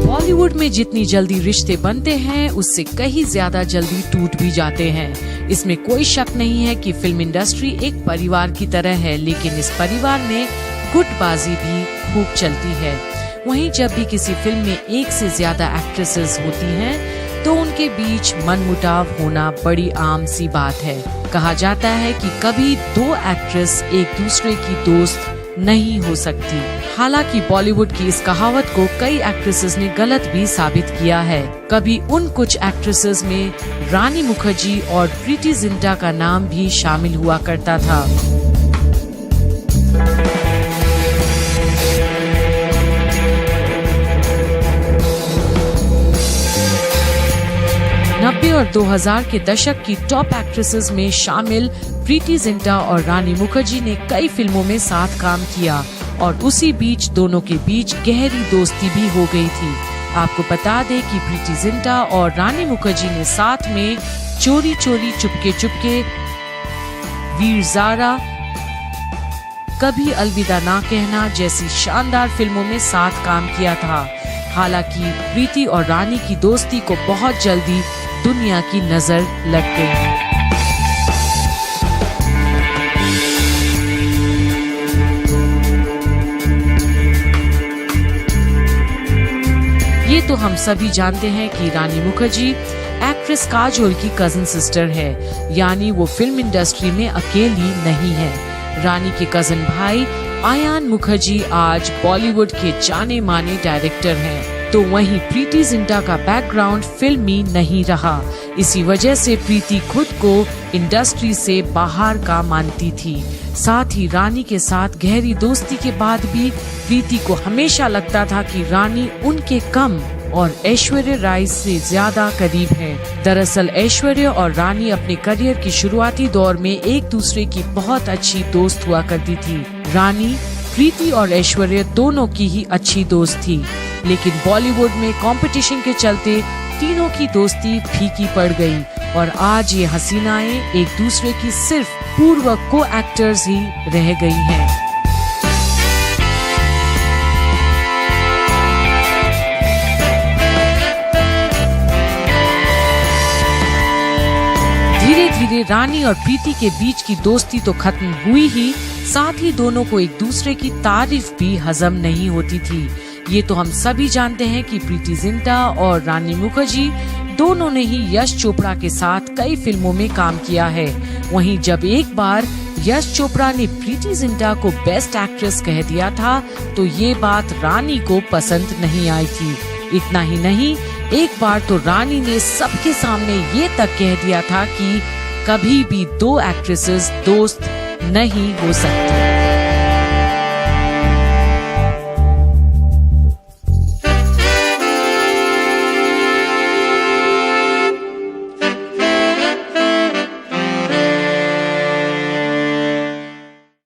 बॉलीवुड में जितनी जल्दी रिश्ते बनते हैं उससे कहीं ज्यादा जल्दी टूट भी जाते हैं। इसमें कोई शक नहीं है कि फिल्म इंडस्ट्री एक परिवार की तरह है, लेकिन इस परिवार में गुटबाजी भी खूब चलती है। वहीं जब भी किसी फिल्म में एक से ज्यादा एक्ट्रेसेस होती हैं, तो उनके बीच मनमुटाव होना बड़ी आम सी बात है। कहा जाता है कि कभी दो एक्ट्रेस एक दूसरे की दोस्त नहीं हो सकती। हालांकि बॉलीवुड की इस कहावत को कई एक्ट्रेसेस ने गलत भी साबित किया है। कभी उन कुछ एक्ट्रेसेस में रानी मुखर्जी और प्रीति जिंटा का नाम भी शामिल हुआ करता था। 90 और 2000 के दशक की टॉप एक्ट्रेसेस में शामिल प्रीति जिंटा और रानी मुखर्जी ने कई फिल्मों में साथ काम किया और उसी बीच दोनों के बीच गहरी दोस्ती भी हो गई थी। आपको बता दें कि प्रीति जिंटा और रानी मुखर्जी ने साथ में चोरी चोरी चुपके चुपके, वीर ज़ारा, कभी अलविदा ना कहना जैसी शानदार फिल्मों में साथ काम किया था। हालांकि प्रीति और रानी की दोस्ती को बहुत जल्दी दुनिया की नजर लग गई। ये तो हम सभी जानते हैं कि रानी मुखर्जी एक्ट्रेस काजोल की कजिन सिस्टर है, यानी वो फिल्म इंडस्ट्री में अकेली नहीं है। रानी के कजिन भाई आयान मुखर्जी आज बॉलीवुड के जाने माने डायरेक्टर हैं। तो वहीं प्रीति जिंटा का बैकग्राउंड फिल्मी नहीं रहा। इसी वजह से प्रीति खुद को इंडस्ट्री से बाहर का मानती थी। साथ ही रानी के साथ गहरी दोस्ती के बाद भी प्रीति को हमेशा लगता था कि रानी उनके कम और ऐश्वर्या राय से ज्यादा करीब है। दरअसल ऐश्वर्या और रानी अपने करियर की शुरुआती दौर में एक दूसरे की बहुत अच्छी दोस्त हुआ करती थी। रानी प्रीति और ऐश्वर्या दोनों की ही अच्छी दोस्त थी, लेकिन बॉलीवुड में कंपटीशन के चलते तीनों की दोस्ती फीकी पड़ गई और आज ये हसीनाएं एक दूसरे की सिर्फ पूर्व को एक्टर्स ही रह गई हैं। धीरे धीरे रानी और प्रीति के बीच की दोस्ती तो खत्म हुई ही, साथ ही दोनों को एक दूसरे की तारीफ भी हजम नहीं होती थी। ये तो हम सभी जानते हैं कि प्रीति जिंटा और रानी मुखर्जी दोनों ने ही यश चोपड़ा के साथ कई फिल्मों में काम किया है। वहीं जब एक बार यश चोपड़ा ने प्रीति जिंटा को बेस्ट एक्ट्रेस कह दिया था, तो ये बात रानी को पसंद नहीं आई थी। इतना ही नहीं, एक बार तो रानी ने सबके सामने ये तक कह दिया था कि कभी भी दो एक्ट्रेसेस दोस्त नहीं हो सकती।